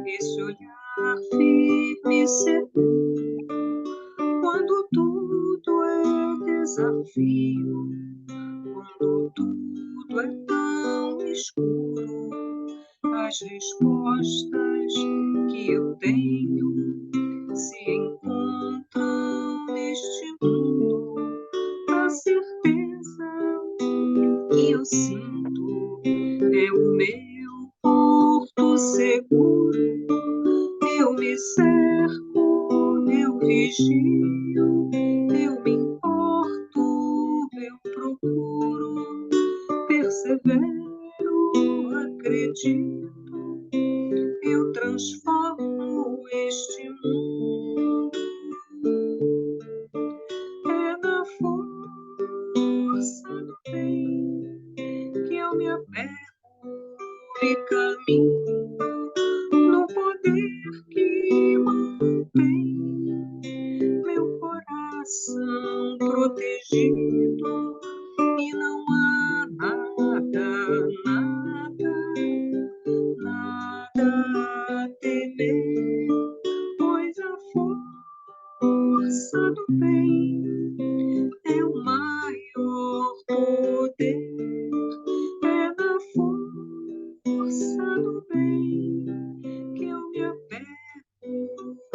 esse olhar firme e seguro, quando tudo é desafio, quando tudo é tão escuro, as respostas que eu tenho se encontram neste mundo. A certeza que eu sinto é o meu porto seguro. Eu me cerco, eu vigio, eu me importo, eu procuro, persevero, acredito, eu transformo este mundo. É na força do bem que eu me apego e caminho, no poder que mantém meu coração protegido, e não há nada, nada a temer, pois a força do bem é o maior poder. É na força do bem que eu me apego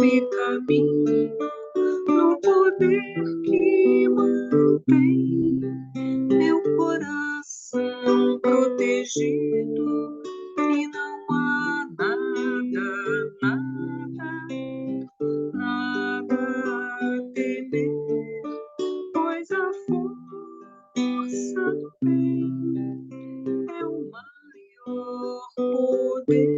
e caminho, no poder que mantém meu coração protegido, e não há nada a temer, pois a força do bem é o maior poder.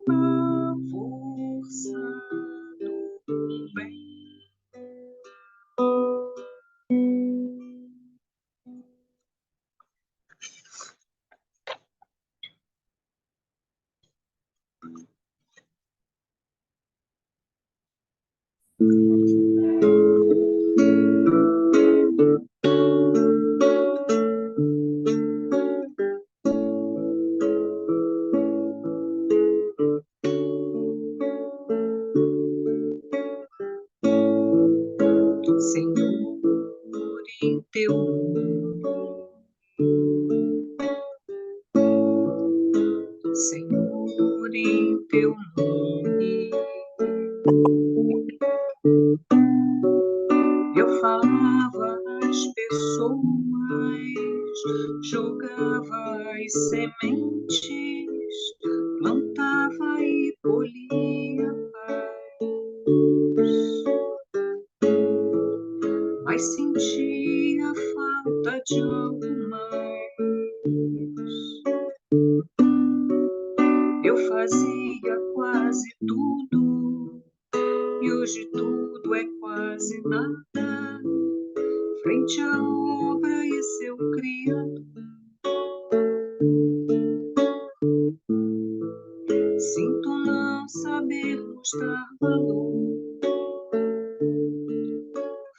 A força do bem. Senhor, em teu nome, Senhor, em teu nome, eu falava às pessoas, jogava as sementes, plantava e colhia paz, mas sentia falta de algo mais. Eu fazia quase tudo, e hoje tudo é quase nada, frente à obra e seu Criador. Sinto não saber mostrar valor,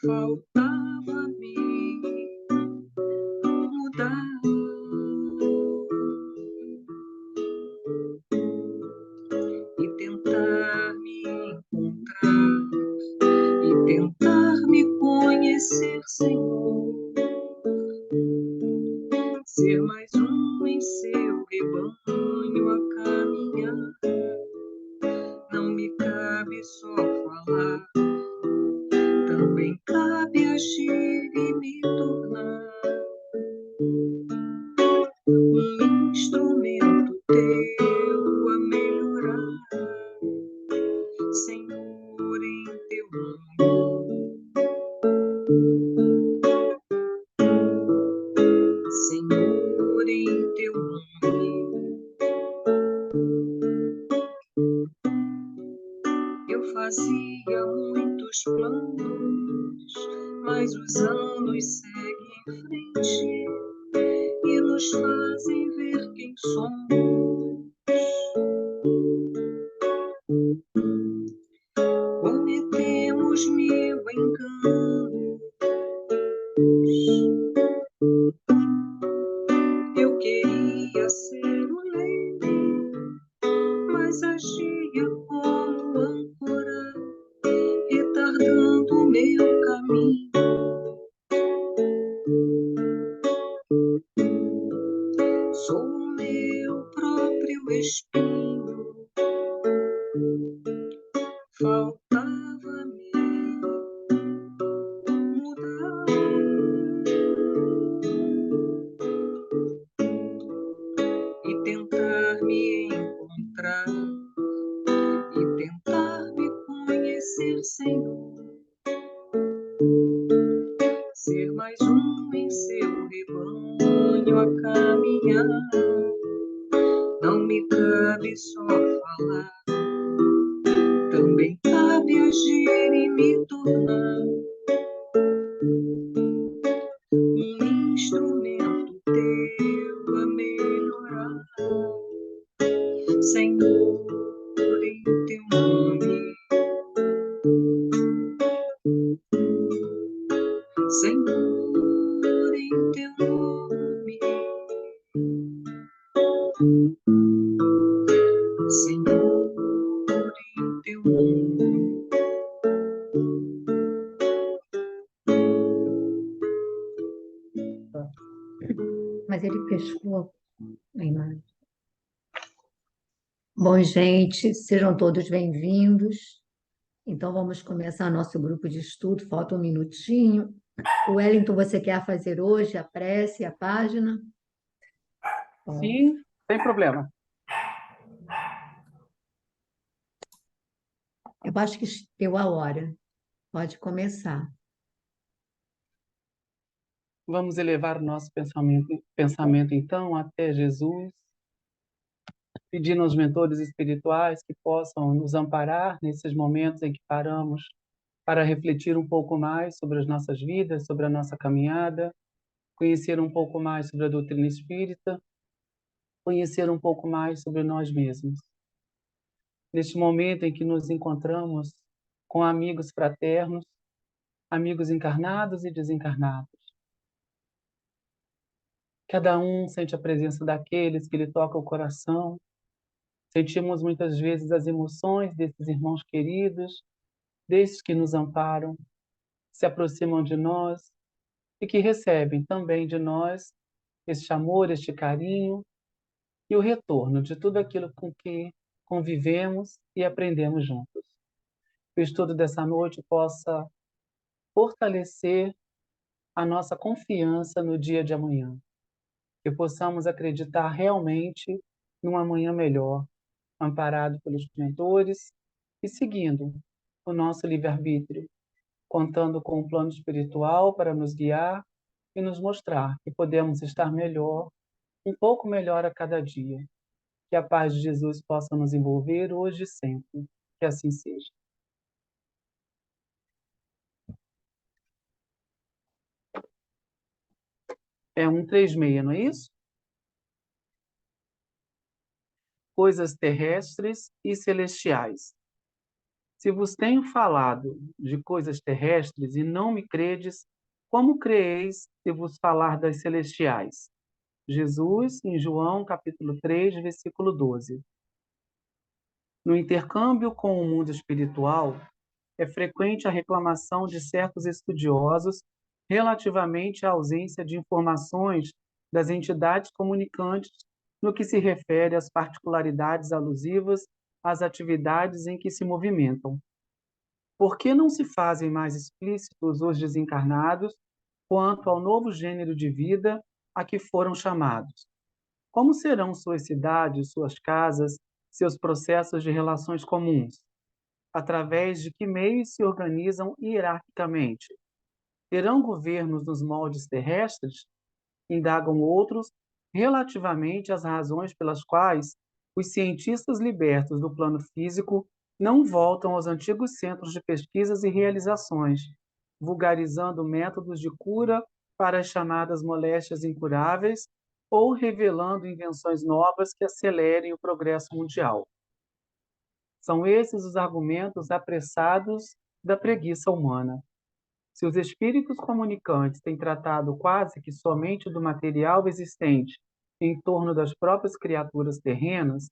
faltava-me mudar e tentar me encontrar e tentar me conhecer, Senhor, ser mais um em seu rebanho a caminhar. Não me cabe só falar, também cabe agir e me tornar um instrumento teu a melhorar, Senhor, em teu nome, Senhor, em teu nome. Eu fazia muitos planos, mas os refletir e nos fazem ver quem somos. Cometemos mil enganos. Eu queria ser o leme, mas agia como âncora, retardando meu caminho. Sou o meu próprio espinho. Faltava-me mudar e tentar me encontrar e tentar me conhecer, Senhor. Ser mais um em seu rebanho a caminhar. Não me cabe só falar, também cabe agir e me tornar um instrumento teu a melhorar. Senhor, em teu nome. Senhor, em teu nome. Senhor, em teu nome. Mas ele pescou a imagem. Bom, gente, sejam todos bem-vindos. Então, vamos começar nosso grupo de estudo. Falta um minutinho. O Wellington, você quer fazer hoje a prece, a página? Bom, Sim, sem problema. eu acho que deu a hora. Pode começar. Vamos elevar o nosso pensamento então até Jesus, pedindo aos mentores espirituais que possam nos amparar nesses momentos em que paramos para refletir um pouco mais sobre as nossas vidas, sobre a nossa caminhada, conhecer um pouco mais sobre a doutrina espírita, conhecer um pouco mais sobre nós mesmos. Neste momento em que nos encontramos com amigos fraternos, amigos encarnados e desencarnados. Cada um sente a presença daqueles que lhe toca o coração. Sentimos muitas vezes as emoções desses irmãos queridos, desses que nos amparam, se aproximam de nós e que recebem também de nós este amor, este carinho e o retorno de tudo aquilo com que convivemos e aprendemos juntos. Que o estudo dessa noite possa fortalecer a nossa confiança no dia de amanhã. Que possamos acreditar realmente num amanhã melhor, amparado pelos mentores e seguindo o nosso livre-arbítrio, contando com o plano espiritual para nos guiar e nos mostrar que podemos estar melhor, um pouco melhor a cada dia. Que a paz de Jesus possa nos envolver hoje e sempre. Que assim seja. É 136, não é isso? Coisas terrestres e celestiais. Se vos tenho falado de coisas terrestres e não me credes, como creeis se vos falar das celestiais? Jesus, em João, capítulo 3, versículo 12. No intercâmbio com o mundo espiritual, é frequente a reclamação de certos estudiosos relativamente à ausência de informações das entidades comunicantes no que se refere às particularidades alusivas às atividades em que se movimentam. Por que não se fazem mais explícitos os desencarnados quanto ao novo gênero de vida a que foram chamados? Como serão suas cidades, suas casas, seus processos de relações comuns? Através de que meios se organizam hierarquicamente? Terão governos nos moldes terrestres? Indagam outros relativamente às razões pelas quais os cientistas libertos do plano físico não voltam aos antigos centros de pesquisas e realizações, vulgarizando métodos de cura para as chamadas moléstias incuráveis ou revelando invenções novas que acelerem o progresso mundial. São esses os argumentos apressados da preguiça humana. Se os espíritos comunicantes têm tratado quase que somente do material existente em torno das próprias criaturas terrenas,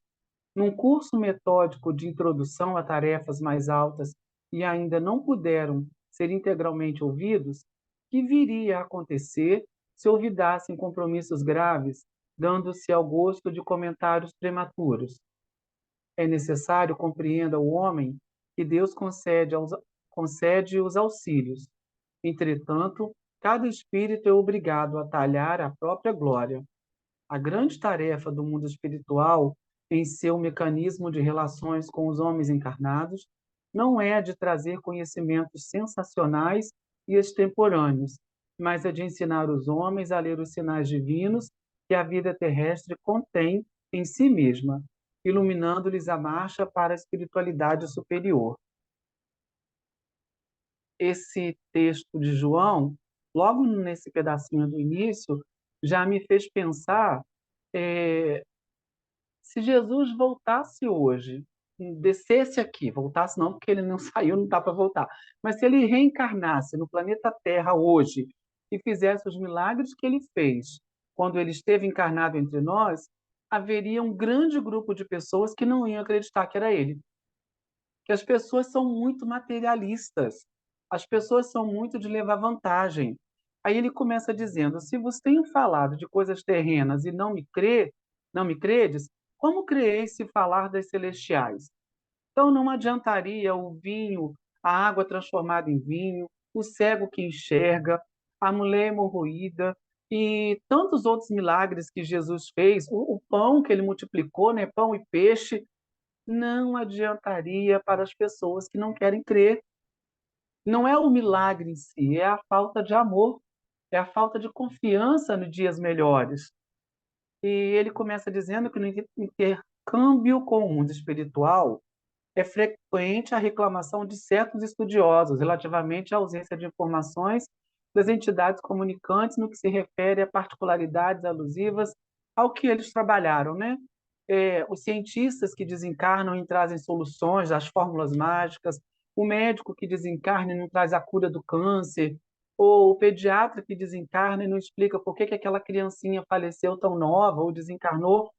num curso metódico de introdução a tarefas mais altas e ainda não puderam ser integralmente ouvidos, que viria a acontecer se olvidassem compromissos graves, dando-se ao gosto de comentários prematuros? É necessário compreenda o homem que Deus concede os auxílios. Entretanto, cada espírito é obrigado a talhar a própria glória. A grande tarefa do mundo espiritual, em seu mecanismo de relações com os homens encarnados, não é a de trazer conhecimentos sensacionais e extemporâneos, mas a de ensinar os homens a ler os sinais divinos que a vida terrestre contém em si mesma, iluminando-lhes a marcha para a espiritualidade superior. Esse texto de João, logo nesse pedacinho do início, já me fez pensar se Jesus voltasse hoje, descesse aqui, voltasse não, porque ele não saiu, não dá para voltar, mas se ele reencarnasse no planeta Terra hoje e fizesse os milagres que ele fez quando ele esteve encarnado entre nós, haveria um grande grupo de pessoas que não iam acreditar que era ele. Que as pessoas são muito materialistas, as pessoas são muito de levar vantagem. Aí ele começa dizendo: se vos tenho falado de coisas terrenas e não me credes, como creeis se falar das celestiais? Então não adiantaria o vinho, a água transformada em vinho, o cego que enxerga, a mulher hemorroída e tantos outros milagres que Jesus fez, o pão que ele multiplicou, né, pão e peixe, não adiantaria para as pessoas que não querem crer. Não é o milagre em si, é a falta de amor, é a falta de confiança nos dias melhores. E ele começa dizendo que no intercâmbio com o mundo espiritual é frequente a reclamação de certos estudiosos relativamente à ausência de informações das entidades comunicantes no que se refere a particularidades alusivas ao que eles trabalharam, né? Os cientistas que desencarnam e trazem soluções, as fórmulas mágicas, o médico que desencarna e não traz a cura do câncer, ou o pediatra que desencarna e não explica por que que aquela criancinha faleceu tão nova ou desencarnou.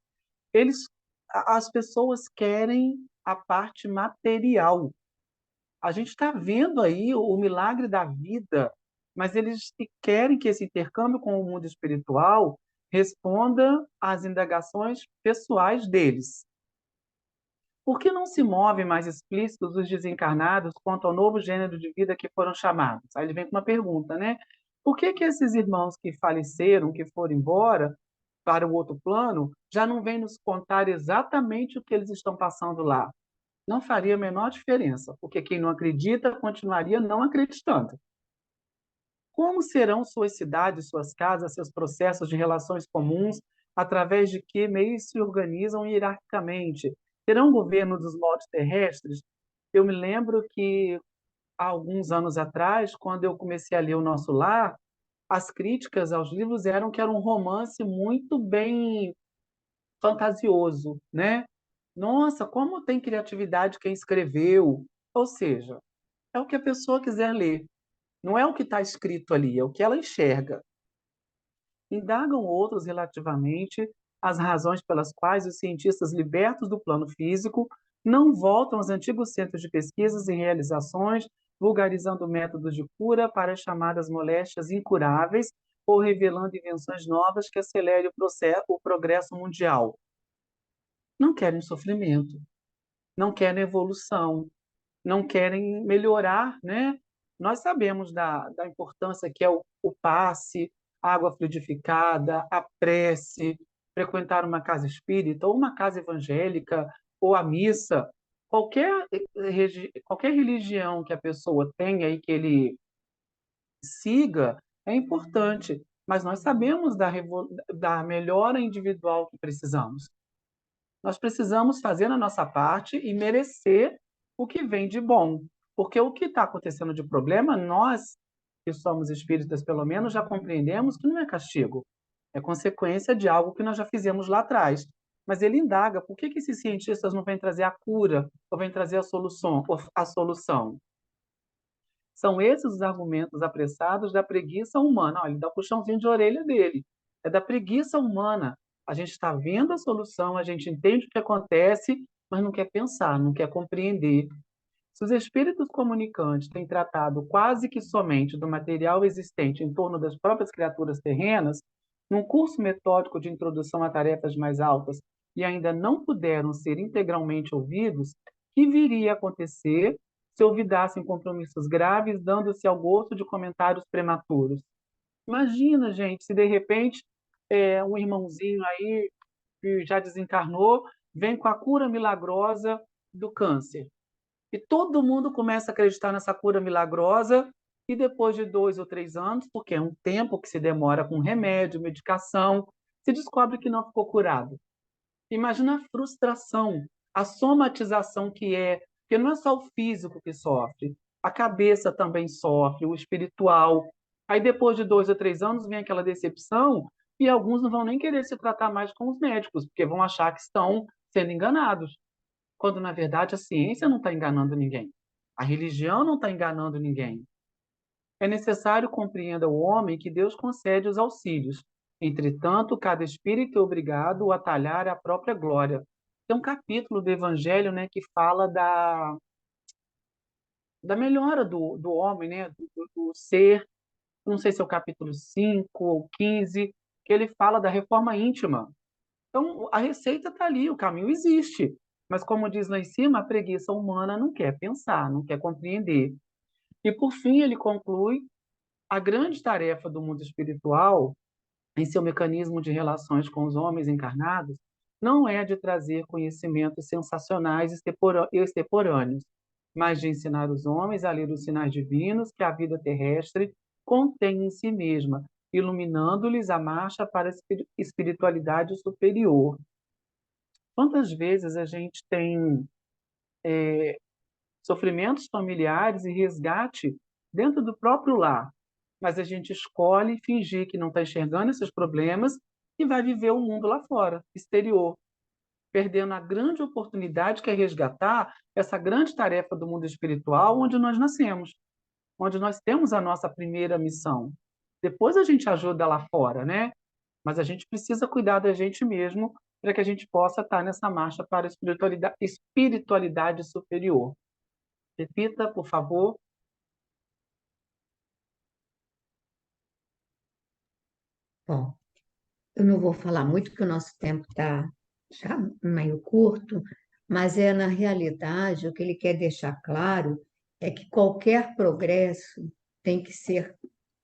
Eles, as pessoas querem a parte material. A gente está vendo aí o milagre da vida, mas eles querem que esse intercâmbio com o mundo espiritual responda às indagações pessoais deles. Por que não se movem mais explícitos os desencarnados quanto ao novo gênero de vida que foram chamados? Aí ele vem com uma pergunta, né? Por que que esses irmãos que faleceram, que foram embora para o outro plano, já não vêm nos contar exatamente o que eles estão passando lá? Não faria a menor diferença, porque quem não acredita continuaria não acreditando. Como serão suas cidades, suas casas, seus processos de relações comuns, através de que meios se organizam hierarquicamente? Terão governo dos modos terrestres? Eu me lembro que, há alguns anos atrás, quando eu comecei a ler O Nosso Lar, as críticas aos livros eram que era um romance muito bem fantasioso, né? Nossa, como tem criatividade quem escreveu. Ou seja, é o que a pessoa quiser ler. Não é o que está escrito ali, é o que ela enxerga. Indagam outros relativamente às razões pelas quais os cientistas libertos do plano físico não voltam aos antigos centros de pesquisas e realizações, vulgarizando métodos de cura para as chamadas moléstias incuráveis ou revelando invenções novas que acelerem o progresso mundial. Não querem sofrimento, não querem evolução, não querem melhorar, né? Nós sabemos da importância que é o passe, a água fluidificada, a prece, frequentar uma casa espírita, ou uma casa evangélica, ou a missa. Qualquer religião que a pessoa tenha e que ele siga é importante, mas nós sabemos da melhora individual que precisamos. Nós precisamos fazer a nossa parte e merecer o que vem de bom. Porque o que está acontecendo de problema, nós que somos espíritas, pelo menos, já compreendemos que não é castigo, é consequência de algo que nós já fizemos lá atrás. Mas ele indaga, por que esses cientistas não vêm trazer a cura, ou vêm trazer a solução, a solução? São esses os argumentos apressados da preguiça humana. Olha, ele dá o puxãozinho de orelha dele. É da preguiça humana. A gente está vendo a solução, a gente entende o que acontece, mas não quer pensar, não quer compreender. Se os espíritos comunicantes têm tratado quase que somente do material existente em torno das próprias criaturas terrenas, num curso metódico de introdução a tarefas mais altas, e ainda não puderam ser integralmente ouvidos, que viria a acontecer se olvidassem compromissos graves, dando-se ao gosto de comentários prematuros? Imagina, gente, se de repente um irmãozinho aí que já desencarnou vem com a cura milagrosa do câncer. E todo mundo começa a acreditar nessa cura milagrosa, e depois de 2 ou 3 anos, porque é um tempo que se demora com remédio, medicação, se descobre que não ficou curado. Imagina a frustração, a somatização que é, porque não é só o físico que sofre, a cabeça também sofre, o espiritual. Aí depois de 2 ou 3 anos vem aquela decepção, e alguns não vão nem querer se tratar mais com os médicos, porque vão achar que estão sendo enganados, quando na verdade a ciência não está enganando ninguém, a religião não está enganando ninguém. É necessário compreenda o homem que Deus concede os auxílios. Entretanto, cada espírito é obrigado a talhar a própria glória. Tem um capítulo do Evangelho, né, que fala da melhora do homem, né, do ser. Não sei se é o capítulo 5 ou 15, que ele fala da reforma íntima. Então, a receita está ali, o caminho existe. Mas, como diz lá em cima, a preguiça humana não quer pensar, não quer compreender. E, por fim, ele conclui: a grande tarefa do mundo espiritual, em seu mecanismo de relações com os homens encarnados, não é de trazer conhecimentos sensacionais e extemporâneos, mas de ensinar os homens a ler os sinais divinos que a vida terrestre contém em si mesma, iluminando-lhes a marcha para a espiritualidade superior. Quantas vezes a gente tem sofrimentos familiares e resgate dentro do próprio lar, mas a gente escolhe fingir que não está enxergando esses problemas e vai viver o mundo lá fora, exterior, perdendo a grande oportunidade que é resgatar essa grande tarefa do mundo espiritual onde nós nascemos, onde nós temos a nossa primeira missão. Depois a gente ajuda lá fora, né? Mas a gente precisa cuidar da gente mesmo para que a gente possa estar nessa marcha para a espiritualidade superior. Repita, por favor. Bom, eu não vou falar muito, porque o nosso tempo está já meio curto, mas na realidade, o que ele quer deixar claro é que qualquer progresso tem que ser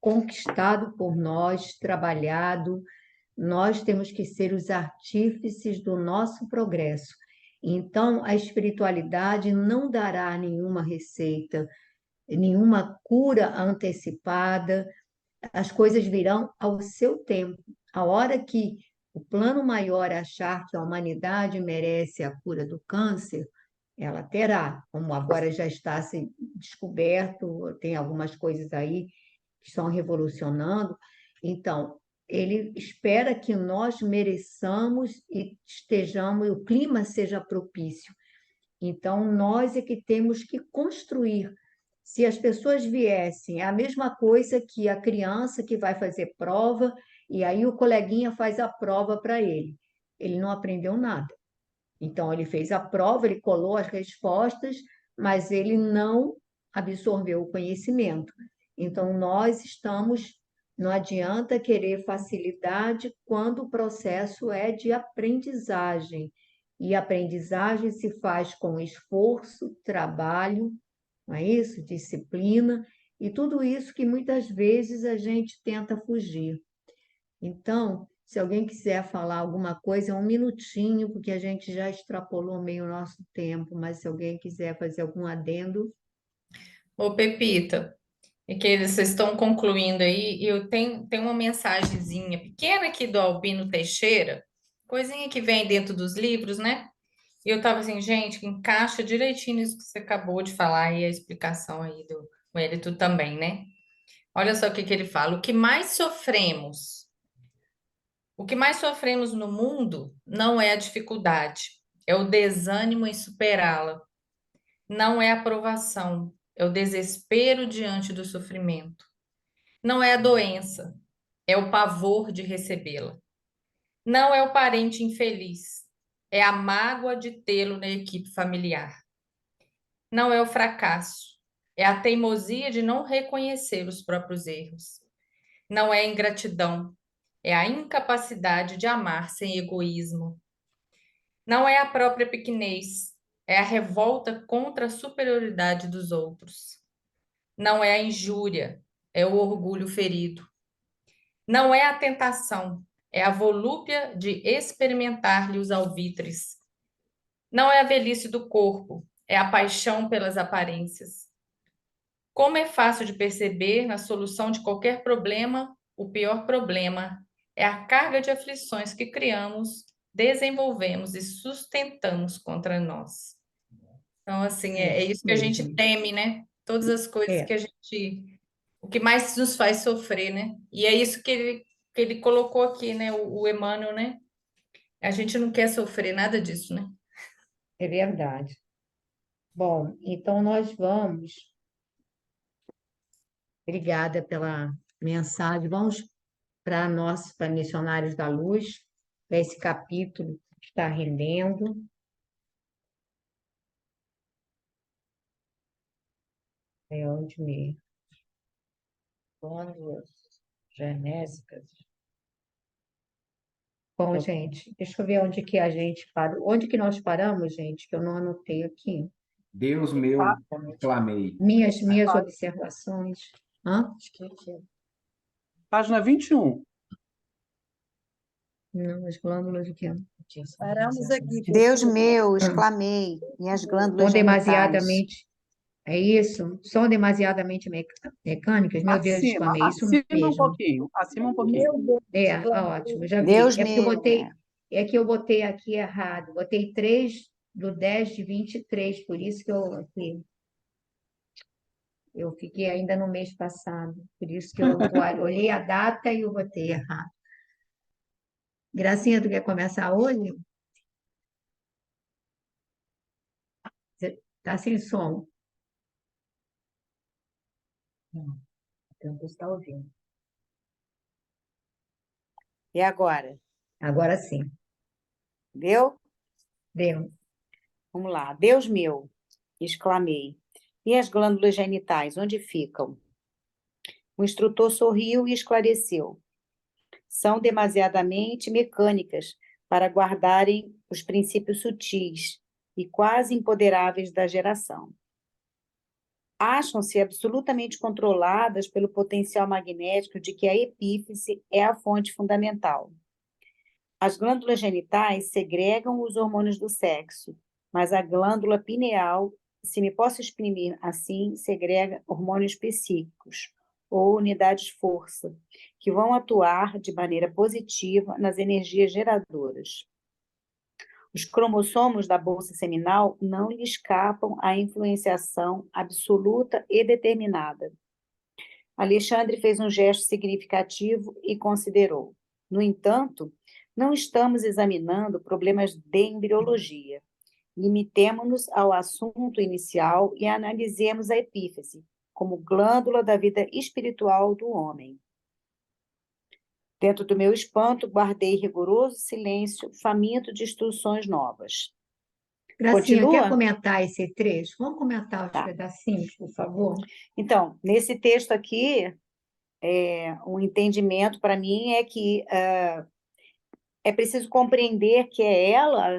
conquistado por nós, trabalhado. Nós temos que ser os artífices do nosso progresso. Então, a espiritualidade não dará nenhuma receita, nenhuma cura antecipada. As coisas virão ao seu tempo. A hora que o plano maior achar que a humanidade merece a cura do câncer, ela terá, como agora já está se descoberto, tem algumas coisas aí que estão revolucionando. Então, ele espera que nós mereçamos e estejamos, o clima seja propício. Então, nós é que temos que construir. Se as pessoas viessem, é a mesma coisa que a criança que vai fazer prova, e aí o coleguinha faz a prova para ele. Ele não aprendeu nada. Então, ele fez a prova, ele colou as respostas, mas ele não absorveu o conhecimento. Então, nós estamos. Não adianta querer facilidade quando o processo é de aprendizagem. E aprendizagem se faz com esforço, trabalho, não é isso? Disciplina, e tudo isso que muitas vezes a gente tenta fugir. Então, se alguém quiser falar alguma coisa, é um minutinho, porque a gente já extrapolou meio o nosso tempo, mas se alguém quiser fazer algum adendo. Ô, Pepita, é que vocês estão concluindo aí, e eu tenho uma mensagenzinha pequena aqui do Albino Teixeira, coisinha que vem dentro dos livros, né? E eu tava assim, gente, que encaixa direitinho nisso que você acabou de falar e a explicação aí do Wellington também, né? Olha só o que ele fala. O que mais sofremos no mundo não é a dificuldade, é o desânimo em superá-la. Não é a provação, é o desespero diante do sofrimento. Não é a doença, é o pavor de recebê-la. Não é o parente infeliz, é a mágoa de tê-lo na equipe familiar. Não é o fracasso, é a teimosia de não reconhecer os próprios erros. Não é a ingratidão, é a incapacidade de amar sem egoísmo. Não é a própria pequenez, é a revolta contra a superioridade dos outros. Não é a injúria, é o orgulho ferido. Não é a tentação, é a volúpia de experimentar-lhe os alvitres. Não é a velhice do corpo, é a paixão pelas aparências. Como é fácil de perceber, na solução de qualquer problema, o pior problema é a carga de aflições que criamos, desenvolvemos e sustentamos contra nós. Então, assim, é isso que a gente mesmo. teme, né? Todas as coisas que a gente. O que mais nos faz sofrer, né? E é isso que ele colocou aqui, né? O Emmanuel, né? A gente não quer sofrer nada disso, né? É verdade. Bom, então nós vamos. Obrigada pela mensagem. Vamos para Missionários da Luz, para esse capítulo que está rendendo. É onde me. Glândulas genésicas. Bom, gente, deixa eu ver onde que a gente parou. Onde que nós paramos, gente, que eu não anotei aqui. Deus meu, clamei. Minhas observações. Hã? Acho que é aqui. Página 21. Não, as glândulas de quê? Paramos aqui. Deus meu, exclamei, e as glândulas São genitais. demasiadamente. É isso? São demasiadamente mecânicas? Meu Deus, Acima, exclamei. Isso acima um mesmo. pouquinho, acima um pouquinho. Meu Deus, É, ótimo, já vi. Deus É porque eu meu, botei, é que eu botei aqui errado. Botei 3/10/23, por isso que eu fiquei ainda no mês passado. Por isso que eu olhei a data e eu botei errado. Gracinha, tu quer começar hoje? Você tá sem som. Não, então você está ouvindo. E agora? Agora sim, Deu? deu. Vamos lá. Deus meu, exclamei. E as glândulas genitais, onde ficam? O instrutor sorriu e esclareceu. São demasiadamente mecânicas para guardarem os princípios sutis e quase imponderáveis da geração. Acham-se absolutamente controladas pelo potencial magnético de que a epífise é a fonte fundamental. As glândulas genitais segregam os hormônios do sexo, mas a glândula pineal, se me posso exprimir assim, segrega hormônios psíquicos, ou unidades força, que vão atuar de maneira positiva nas energias geradoras. Os cromossomos da bolsa seminal não lhe escapam à influenciação absoluta e determinada. Alexandre fez um gesto significativo e considerou. No entanto, não estamos examinando problemas de embriologia. Limitemo-nos ao assunto inicial e analisemos a epífise, como glândula da vida espiritual do homem. Dentro do meu espanto, guardei rigoroso silêncio, faminto de instruções novas. Gracinha, Continua? quer comentar esse trecho? Vamos comentar os Tá. pedacinhos, por favor? Então, nesse texto aqui, um entendimento para mim é que é preciso compreender que é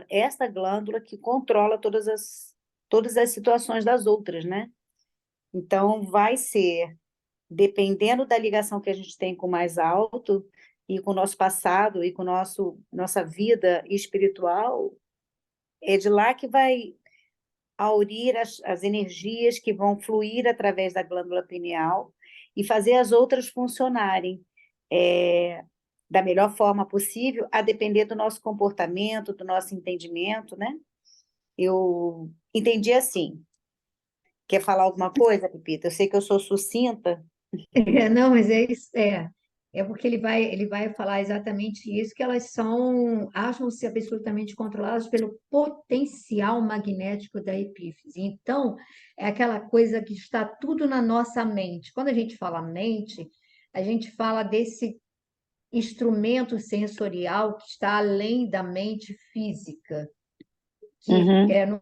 esta glândula, que controla todas as situações das outras, né? Então, vai ser, dependendo da ligação que a gente tem com o mais alto, e com o nosso passado, e com nossa vida espiritual, é de lá que vai aurir as energias que vão fluir através da glândula pineal e fazer as outras funcionarem da melhor forma possível, a depender do nosso comportamento, do nosso entendimento, né? Eu entendi assim. Quer falar alguma coisa, Pepita? Eu sei que eu sou sucinta. Não, mas é isso, é porque ele vai falar exatamente isso, que elas acham-se absolutamente controladas pelo potencial magnético da epífise. Então, é aquela coisa que está tudo na nossa mente. Quando a gente fala mente, a gente fala desse instrumento sensorial que está além da mente física, que Uhum. é no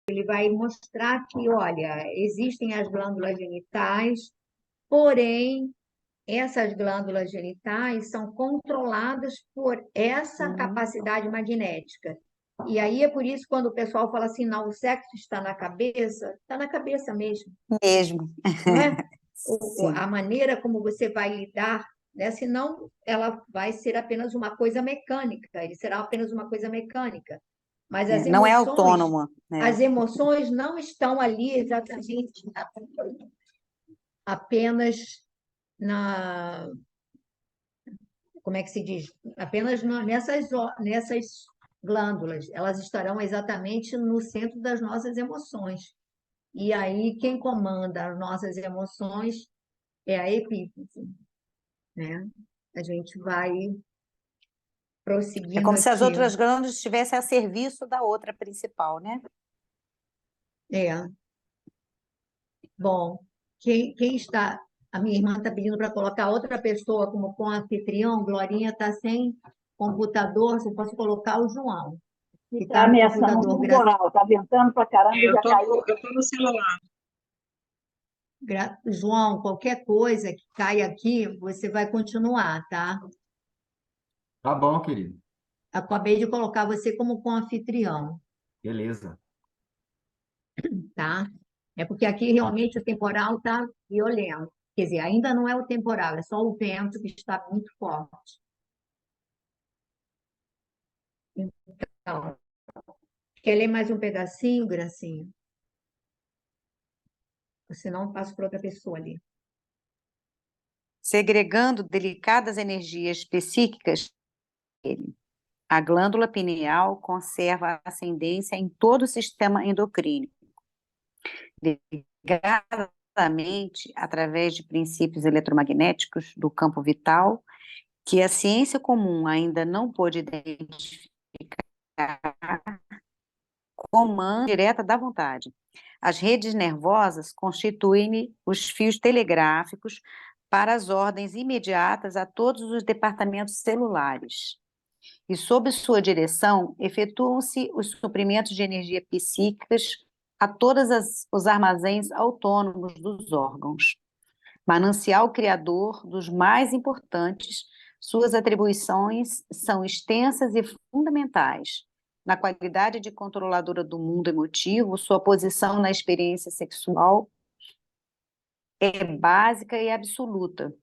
ele vai mostrar que, olha, existem as glândulas genitais, porém, essas glândulas genitais são controladas por essa Uhum. capacidade magnética. E aí é por isso quando o pessoal fala assim, não, o sexo está na cabeça mesmo, Mesmo. não é? A Sim. maneira como você vai lidar, né? Senão ela vai ser apenas uma coisa mecânica, ele será apenas uma coisa mecânica. Mas Não é autônoma, né? as emoções não estão ali exatamente apenas na, como é que se diz? Apenas nessas glândulas. Elas estarão exatamente no centro das nossas emoções. E aí, quem comanda as nossas emoções é a epífise, né? A gente vai É prosseguindo como se as aqui. outras glândulas estivessem a serviço da outra principal, né? É, bom, quem está. A minha irmã está pedindo para colocar outra pessoa como co-anfitrião. Glorinha está sem computador, você pode colocar o João, que está Está no ameaçando computador. um temporal, está ventando para caramba e Eu já tô caiu. eu tô no celular. João, qualquer coisa que caia aqui, você vai continuar, tá? Tá bom, querido. Acabei de colocar você como co-anfitrião, Beleza. tá? É porque aqui realmente o temporal está violento. Quer dizer, ainda não é o temporal, é só o vento que está muito forte. Então, quer ler mais um pedacinho, Gracinha? Senão eu passo para outra pessoa ali. Segregando delicadas energias psíquicas, a glândula pineal conserva a ascendência em todo o sistema endocrino, ligadamente através de princípios eletromagnéticos do campo vital, que a ciência comum ainda não pôde identificar, comando direta da vontade. As redes nervosas constituem os fios telegráficos para as ordens imediatas a todos os departamentos celulares. E, sob sua direção, efetuam-se os suprimentos de energia psíquicas a todos os armazéns autônomos dos órgãos. Manancial criador dos mais importantes, suas atribuições são extensas e fundamentais. Na qualidade de controladora do mundo emotivo, sua posição na experiência sexual é básica e absoluta.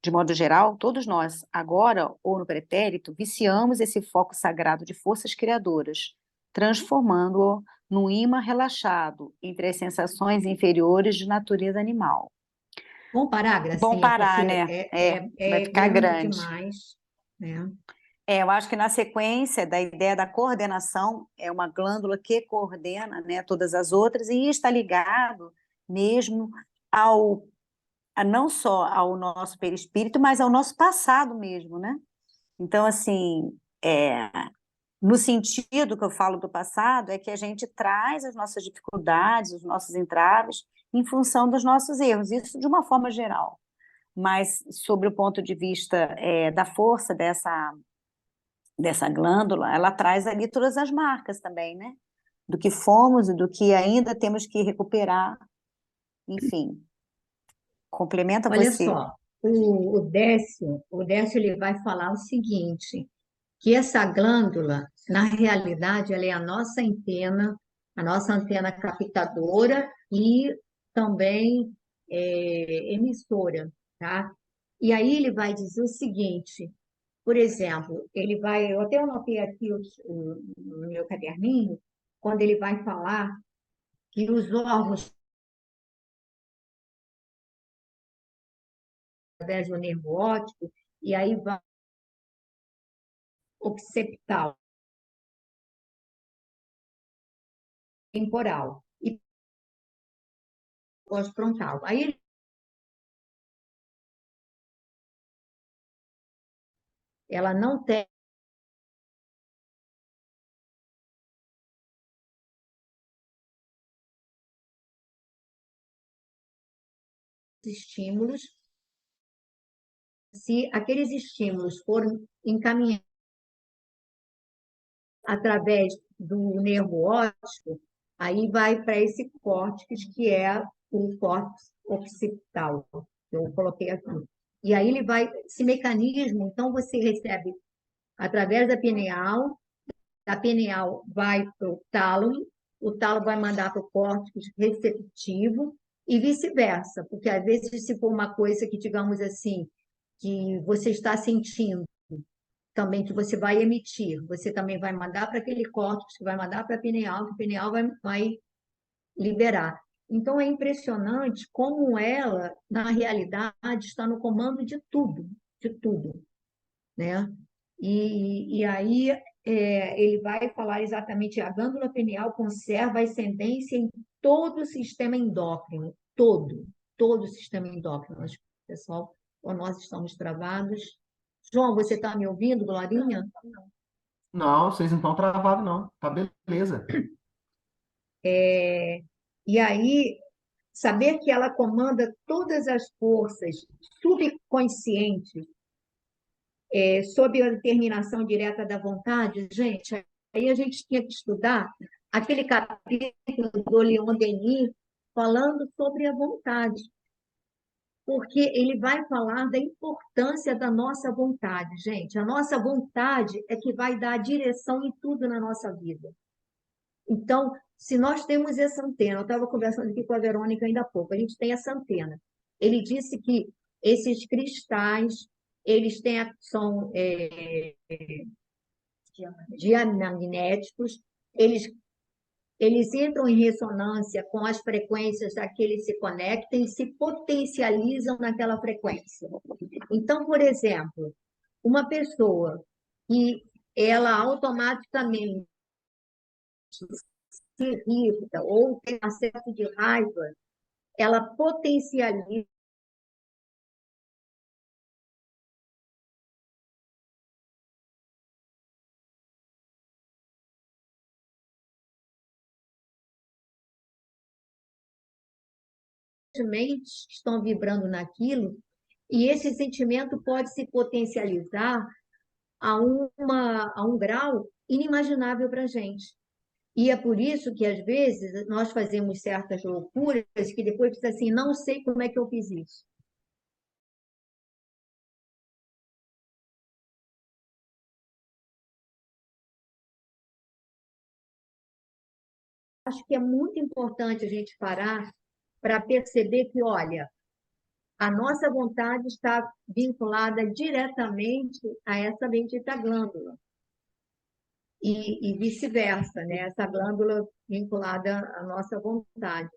De modo geral, todos nós, agora ou no pretérito, viciamos esse foco sagrado de forças criadoras, transformando-o num imã relaxado entre as sensações inferiores de natureza animal. Vamos parar, Bom Gracinha, porque parar, né? Vai é ficar grande grande. demais, né? Eu acho que na sequência da ideia da coordenação, é uma glândula que coordena, né, todas as outras e está ligado mesmo ao não só ao nosso perispírito, mas ao nosso passado mesmo, né? Então, assim, no sentido que eu falo do passado, é que a gente traz as nossas dificuldades, os nossos entraves, em função dos nossos erros, isso de uma forma geral. Mas, sobre o ponto de vista da força dessa glândula, ela traz ali todas as marcas também, né? Do que fomos e do que ainda temos que recuperar, enfim. Complementa Olha você. só, o Décio ele vai falar o seguinte, que essa glândula, na realidade, ela é a nossa antena captadora e também emissora, tá? E aí ele vai dizer o seguinte, por exemplo, ele vai, eu até anotei aqui no meu caderninho, quando ele vai falar que os órgãos, através do nervo óptico, e aí vai occipital, temporal e pós-frontal. Aí ela não tem estímulos, se aqueles estímulos forem encaminhados através do nervo óptico, aí vai para esse córtex, que é o córtex occipital, que eu coloquei aqui. E aí ele vai, esse mecanismo, então você recebe através da pineal vai para o tálamo vai mandar para o córtex receptivo e vice-versa, porque às vezes se for uma coisa que, digamos assim, que você está sentindo, também que você vai emitir, você também vai mandar para aquele córtex, que vai mandar para a pineal, que a pineal vai liberar. Então, é impressionante como ela, na realidade, está no comando de tudo, né? E aí ele vai falar exatamente, a glândula pineal conserva a ascendência em todo o sistema endócrino, todo o sistema endócrino. Pessoal, ou nós estamos travados. João, você está me ouvindo, Glorinha? Não, vocês não estão travados, não. Tá beleza. E aí, saber que ela comanda todas as forças subconscientes sob a determinação direta da vontade, gente, aí a gente tinha que estudar aquele capítulo do Leon Denis falando sobre a vontade, porque ele vai falar da importância da nossa vontade, gente. A nossa vontade é que vai dar a direção em tudo na nossa vida. Então, se nós temos essa antena, eu estava conversando aqui com a Verônica ainda há pouco, a gente tem essa antena. Ele disse que esses cristais, eles são diamagnéticos, eles entram em ressonância com as frequências a que eles se conectam e se potencializam naquela frequência. Então, por exemplo, uma pessoa que ela automaticamente se irrita ou tem acesso de raiva, ela potencializa sentimentos que estão vibrando naquilo, e esse sentimento pode se potencializar a um grau inimaginável para a gente. E é por isso que, às vezes, nós fazemos certas loucuras que depois diz assim, não sei como é que eu fiz isso. Acho que é muito importante a gente parar para perceber que, olha, a nossa vontade está vinculada diretamente a essa bendita glândula. E vice-versa, né? Essa glândula vinculada à nossa vontade.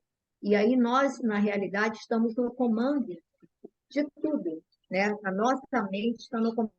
E aí nós, na realidade, estamos no comando de tudo, né? A nossa mente está no comando